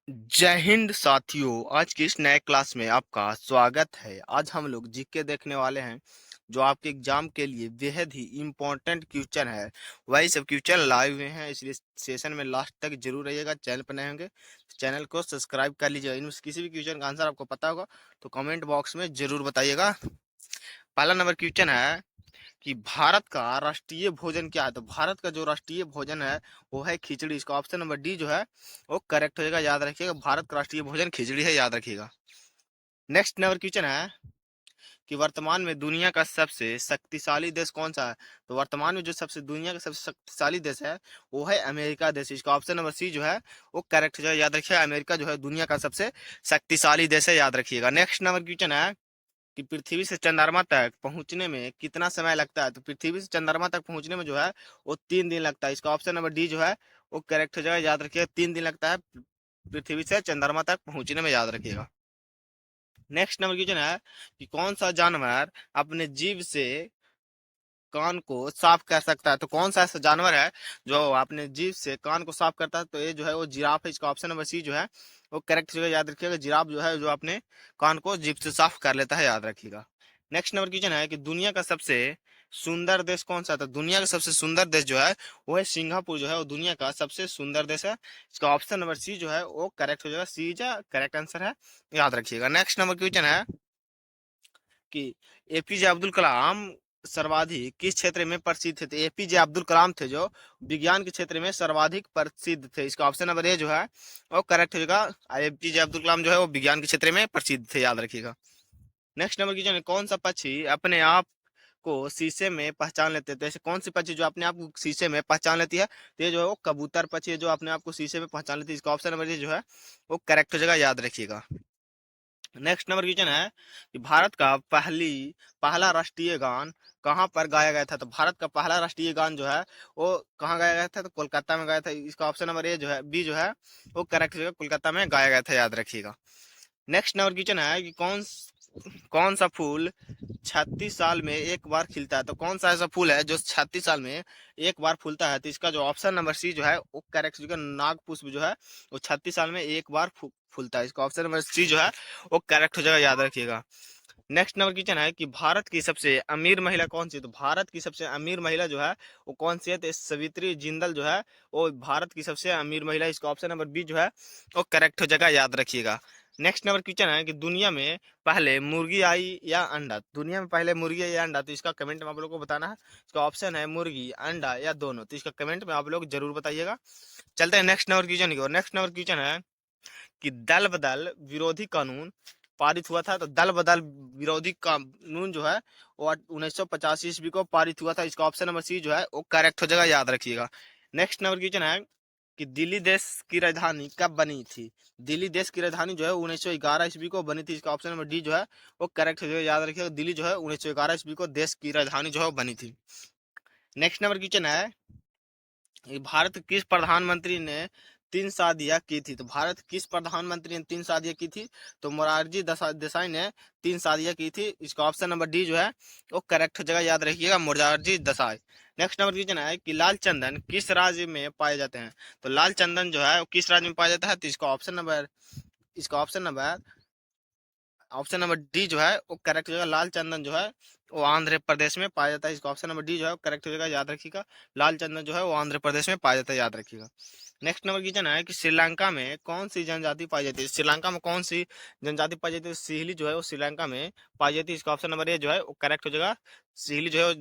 जय हिंद साथियों। आज की इस नए क्लास में आपका स्वागत है। आज हम लोग जीके देखने वाले हैं जो आपके एग्जाम के लिए बेहद ही इम्पोर्टेंट क्वेश्चन है। वही सब क्वेश्चन लाइव हुए हैं, इसलिए सेशन में लास्ट तक जरूर रहिएगा। चैनल पर नए होंगे तो चैनल को सब्सक्राइब कर लीजिएगा। इनमें से किसी भी क्वेश्चन का आंसर आपको पता होगा तो कमेंट बॉक्स में जरूर बताइएगा। पहला नंबर क्वेश्चन है कि भारत का राष्ट्रीय भोजन क्या है। तो भारत का जो राष्ट्रीय भोजन है वो है खिचड़ी। इसका ऑप्शन नंबर डी जो है वो करेक्ट हो जाएगा। याद रखिएगा, भारत का राष्ट्रीय भोजन खिचड़ी है, याद रखिएगा। नेक्स्ट नंबर क्वेश्चन है कि वर्तमान में दुनिया का सबसे शक्तिशाली देश कौन सा है। तो वर्तमान में जो सबसे दुनिया का सबसे शक्तिशाली देश है वो है अमेरिका देश। इसका ऑप्शन नंबर सी जो है वो करेक्ट हो जाएगा। याद रखिएगा, अमेरिका जो है दुनिया का सबसे शक्तिशाली देश है, याद रखिएगा। नेक्स्ट नंबर क्वेश्चन है कि पृथ्वी से चंद्रमा तक पहुंचने में कितना समय लगता है। तो पृथ्वी से चंद्रमा तक पहुंचने में जो है वो 3 दिन लगता है। इसका ऑप्शन नंबर डी जो है वो करेक्ट हो जाएगा। याद रखिएगा, 3 दिन लगता है पृथ्वी से चंद्रमा तक पहुंचने में, याद रखिएगा। नेक्स्ट नंबर क्वेश्चन है कि कौन सा जानवर अपने जीभ से कान को साफ कर सकता है। तो कौन सा ऐसा जानवर है जो अपने जीभ से कान को साफ करता है। तो ये जो है वो जिराफ है। इसका ऑप्शन नंबर सी जो है वो करेक्ट जगह, याद रखिएगा। जिराफ जो है जो अपने कान को जीभ से साफ कर लेता है, याद रखिएगा। नेक्स्ट नंबर क्वेश्चन है कि दुनिया का सबसे सुंदर देश कौन सा था। तो दुनिया का सबसे सुंदर देश जो है वो है सिंगापुर, जो है वो दुनिया का सबसे सुंदर देश है। इसका ऑप्शन नंबर सी जो है वो करेक्ट हो जाएगा। सी जो करेक्ट आंसर है, याद रखिएगा। नेक्स्ट नंबर क्वेश्चन है कि एपीजे अब्दुल कलाम सर्वाधिक किस क्षेत्र में प्रसिद्ध थे। तो एपीजे अब्दुल कलाम थे जो विज्ञान के क्षेत्र में सर्वाधिक प्रसिद्ध थे। इसका ऑप्शन नंबर ए जो है वो करेक्ट हो जाएगा। एपीजे अब्दुल कलाम जो है वो विज्ञान के क्षेत्र में प्रसिद्ध थे, याद रखिएगा। नेक्स्ट नंबर क्वेश्चन है कौन सा पक्षी अपने आप को शीशे में पहचान लेते हैं। तो ऐसे कौन सी पक्षी जो अपने आप को शीशे में पहचान लेती है। तो ये जो है वो कबूतर पक्षी है जो अपने आप को शीशे में पहचान लेती है। इसका ऑप्शन नंबर ए जो है वो करेक्ट हो जाएगा, याद रखिएगा। नेक्स्ट नंबर क्वेश्चन है कि भारत का पहला राष्ट्रीय गान कहाँ पर गाया गया था। तो भारत का पहला राष्ट्रीय गान जो है वो कहाँ गाया गया था। तो कोलकाता में गाया था। इसका ऑप्शन नंबर ए जो है बी जो है वो करेक्ट जगह कोलकाता में गाया गया था, याद रखिएगा। नेक्स्ट नंबर क्वेश्चन है कि कौन सा फूल 36 साल में एक बार खिलता है। तो कौन सा ऐसा फूल है जो 36 साल में एक बार फूलता है। तो इसका जो ऑप्शन नंबर सी जो है वो करेक्ट जगह नाग पुष्प जो है वो 36 साल में एक बार फूलता है। इसका ऑप्शन नंबर सी जो है वो करेक्ट हो जाएगा, याद रखिएगा। नेक्स्ट नंबर क्वेश्चन है कि भारत की सबसे अमीर महिला कौन सी है। तो भारत की सबसे अमीर महिला जो है वो कौन सी है। तो सवित्री जिंदल जो है वो भारत की सबसे अमीर महिला। इसका ऑप्शन नंबर बी जो है वो करेक्ट हो जाएगा, याद रखिएगा। नेक्स्ट नंबर क्वेश्चन है कि दुनिया में पहले मुर्गी आई या अंडा। दुनिया में पहले मुर्गी आई या अंडा। तो इसका कमेंट में आप लोग को बताना है। इसका ऑप्शन है मुर्गी, अंडा या दोनों। तो इसका कमेंट में आप लोग जरूर बताइएगा। चलते हैं नेक्स्ट नंबर क्वेश्चन की ओर। नेक्स्ट नंबर क्वेश्चन है कि दल बदल विरोधी कानून पारित हुआ था। तो दल बदल विरोधी कानून जो है वो 1985 ईस्वी को पारित हुआ था। इसका ऑप्शन नंबर सी जो है वो करेक्ट हो जाएगा, याद रखिएगा। नेक्स्ट नंबर क्वेश्चन है कि दिल्ली देश की राजधानी कब बनी थी। दिल्ली देश की राजधानी जो है 1911 ईस्वी को बनी थी। इसका ऑप्शन नंबर डी जो है वो करेक्ट हो जाएगा, याद रखिएगा। दिल्ली जो है 1911 ईस्वी को देश की राजधानी जो है वो बनी थी। नेक्स्ट नंबर क्वेश्चन है ये भारत के किस प्रधानमंत्री ने 3 शादियां की थी। तो भारत किस प्रधानमंत्री ने 3 शादियां की थी। तो मोरारजी देसाई ने 3 शादियां की थी। इसका ऑप्शन नंबर डी जो है वो करेक्ट हो जाएगा, याद रखिएगा। Morarji Desai. Next number question है कि लाल चंदन किस राज्य में पाए जाते हैं। तो लाल चंदन जो है वो किस राज्य में पाया जाता है। तो इसका ऑप्शन नंबर डी जो है वो करेक्ट हो जाएगा। लाल चंदन जो है वो आंध्र प्रदेश में पाया जाता है। इसका ऑप्शन नंबर डी जो है वो करेक्ट हो जाएगा, याद रखिएगा। लाल चंदन जो है वो आंध्र प्रदेश में पाया जाता है, याद रखिएगा। नेक्स्ट नंबर क्वेश्चन है कि श्रीलंका में कौन सी जनजाति पाई जाती है। श्रीलंका में कौन सी जनजाति पाई जाती है। सिहली जो है वो श्रीलंका में पाई जाती है। इसका ऑप्शन नंबर ए जो है वो करेक्ट हो जाएगा। सिहली जो है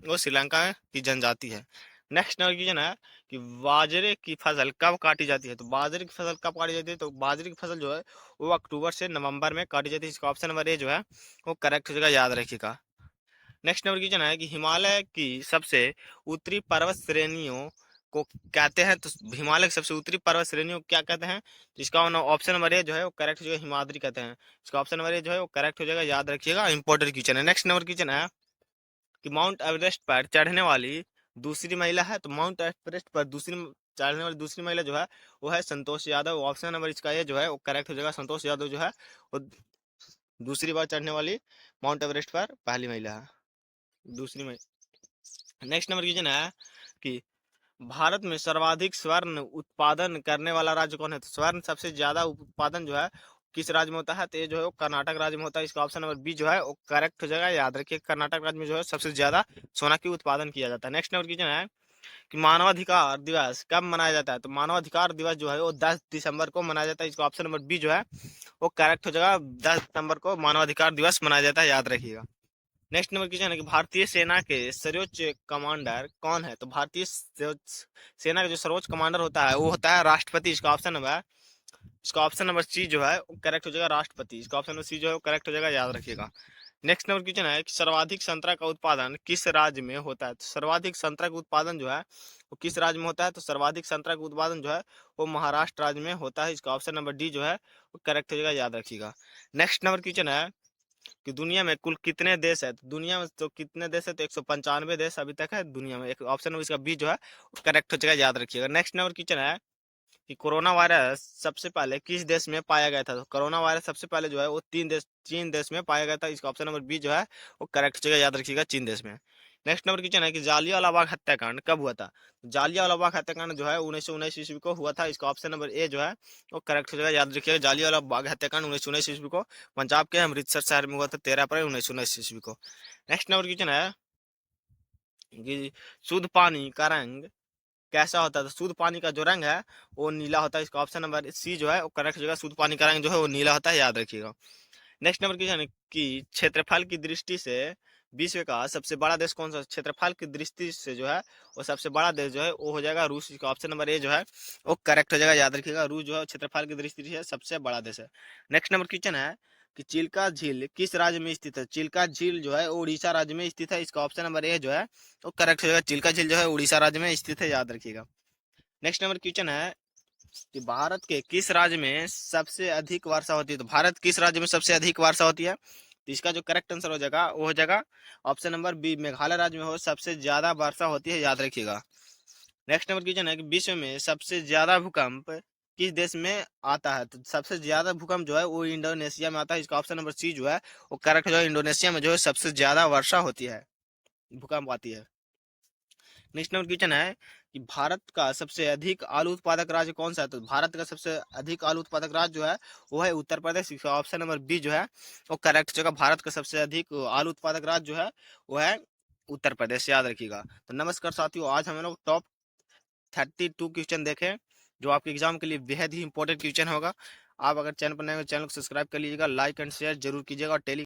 वो श्रीलंका की जनजाति है। नेक्स्ट नंबर क्वेश्चन है कि बाजरे की फसल कब काटी जाती है। तो बाजरे की फसल कब काटी जाती है। तो बाजरे की फसल जो है वो अक्टूबर से नवंबर में काटी जाती है। इसका ऑप्शन नंबर ए जो है वो करेक्ट हो जाएगा, याद रखिएगा। नेक्स्ट नंबर क्वेश्चन है कि हिमालय की सबसे उत्तरी पर्वत श्रेणियों को कहते हैं। तो हिमालय की सबसे उत्तरी पर्वत श्रेणियों को क्या कहते हैं। तो इसका ऑप्शन नंबर ए जो है वो करेक्ट हो जाएगा, हिमाद्री कहते हैं। इसका ऑप्शन नंबर ए जो है वो करेक्ट हो जाएगा, याद रखिएगा। इंपॉर्टेंट क्वेश्चन है। नेक्स्ट नंबर क्वेश्चन है कि माउंट एवरेस्ट पर चढ़ने वाली दूसरी महिला है। तो माउंट एवरेस्ट पर चढ़ने वाली दूसरी महिला जो है वो है संतोष यादव। ऑप्शन नंबर इसका ये जो है वो करेक्ट हो जाएगा। संतोष यादव जो है वो दूसरी बार चढ़ने वाली माउंट एवरेस्ट पर पहली महिला है, दूसरी महिला। नेक्स्ट नंबर क्वेश्चन है कि भारत में सर्वाधिक स्वर्ण उत्पादन करने वाला राज्य कौन है? तो स्वर्ण सबसे ज्यादा उत्पादन जो है किस राज्य में होता है? तो ये जो है वो कर्नाटक राज्य में होता है। इसका ऑप्शन नंबर बी जो है वो करेक्ट हो जाएगा। याद रखिए कर्नाटक राज्य में जो है सबसे ज्यादा सोना की उत्पादन किया जाता है। नेक्स्ट नंबर क्वेश्चन है कि मानवाधिकार दिवस कब मनाया जाता है? तो मानवाधिकार दिवस जो है वो 10 दिसंबर को मनाया जाता है। इसका ऑप्शन नंबर बी जो है वो करेक्ट हो जाएगा। 10 दिसंबर को मानवाधिकार दिवस मनाया जाता है, याद रखिएगा। नेक्स्ट नंबर क्वेश्चन है कि भारतीय सेना के सर्वोच्च कमांडर कौन है? तो भारतीय सेना का जो सर्वोच्च कमांडर होता है वो होता है राष्ट्रपति। इसका ऑप्शन नंबर सी जो है वो करेक्ट हो जाएगा, राष्ट्रपति। इसका ऑप्शन नंबर सी जो है वो करेक्ट हो जाएगा, याद रखिएगा। नेक्स्ट नंबर क्वेश्चन है कि सर्वाधिक संतरा का उत्पादन किस राज्य में होता है? तो सर्वाधिक संतरा का उत्पादन जो है वो किस राज्य में होता है? तो सर्वाधिक संतरा का उत्पादन जो है वो महाराष्ट्र राज्य में होता है। इसका ऑप्शन नंबर डी जो है वो करेक्ट हो जाएगा, याद रखिएगा। नेक्स्ट नंबर क्वेश्चन है कि दुनिया में कुल कितने देश है? तो दुनिया में तो कितने देश है? तो 195 देश अभी तक है दुनिया में। एक ऑप्शन नंबर इसका बी जो है करेक्ट हो जाएगा, याद रखिएगा। नेक्स्ट नंबर क्वेश्चन है कि कोरोना वायरस सबसे पहले किस देश में पाया गया था? तो कोरोना वायरस सबसे पहले जो है वो चीन देश में पाया गया था। इसका ऑप्शन नंबर बी जो है वो करेक्ट हो जाएगा, याद रखिएगा, चीन देश में। नेक्स्ट नंबर क्वेश्चन है कि जालियांवाला बाग हत्याकांड कब हुआ था? जालियांवाला बाग हत्याकांड जो है 1919 ईस्वी को हुआ था। इसका ऑप्शन नंबर ए जो है वो करेक्ट हो जाएगा, याद रखिएगा। जालियांवाला बाग हत्याकांड 1919 ईस्वी को पंजाब के अमृतसर शहर में हुआ था 13 अप्रैल 1919 ईस्वी को। नेक्स्ट नंबर क्वेश्चन है कि शुद्ध पानी का रंग कैसा होता है? तो शुद्ध पानी का जो रंग है वो नीला होता है। इसका ऑप्शन नंबर सी जो है वो करेक्ट हो जाएगा। शुद्ध पानी का रंग जो है वो नीला होता है, याद रखिएगा। नेक्स्ट नंबर क्वेश्चन है कि क्षेत्रफल की दृष्टि से विश्व का सबसे बड़ा देश कौन सा? क्षेत्रफल की दृष्टि से जो है वो सबसे बड़ा देश जो है वो हो जाएगा रूस। इसका ऑप्शन नंबर ए जो है वो करेक्ट हो जाएगा, याद रखिएगा। रूस जो है क्षेत्रफल की दृष्टि से सबसे बड़ा देश है। नेक्स्ट नंबर क्वेश्चन है कि चिल्का झील किस राज्य में स्थित है? चिल्का झील जो है वो उड़ीसा राज्य में स्थित है। इसका ऑप्शन नंबर ए जो है वो करेक्ट हो जाएगा। चिल्का झील जो है उड़ीसा राज्य में स्थित है, याद रखिएगा। नेक्स्ट नंबर क्वेश्चन है कि भारत के किस राज्य में सबसे अधिक वर्षा होती है? तो भारत किस राज्य में सबसे अधिक वर्षा होती है? तो इसका जो करेक्ट आंसर हो जाएगा वो हो जाएगा ऑप्शन नंबर बी, मेघालय राज्य में हो सबसे ज्यादा वर्षा होती है, याद रखिएगा। नेक्स्ट नंबर क्वेश्चन है कि विश्व में सबसे ज्यादा भूकंप किस देश में आता है? तो सबसे ज्यादा भूकंप जो है वो इंडोनेशिया में आता है। इसका ऑप्शन नंबर सी जो है वो करेक्ट हो जाएगा। इंडोनेशिया में जो है सबसे ज्यादा वर्षा होती है, भूकंप आती है। नेक्स्ट नंबर क्वेश्चन है कि भारत का सबसे अधिक आलू उत्पादक राज्य कौन सा है? तो भारत का सबसे अधिक आलू उत्पादक राज्य जो है वो है उत्तर प्रदेश। इसका ऑप्शन नंबर बी जो है वो करेक्ट जगह। भारत का सबसे अधिक आलू उत्पादक राज्य जो है वो है उत्तर प्रदेश, याद रखिएगा। तो नमस्कार साथियों, आज हम लोग टॉप 32 क्वेश्चन देखे जो आपके एग्जाम के लिए बेहद ही इंपॉर्टेंट क्वेश्चन होगा। आप अगर चैनल पर नए हो चैनल को सब्सक्राइब कर लीजिएगा, लाइक एंड शेयर जरूर कीजिएगा और टेली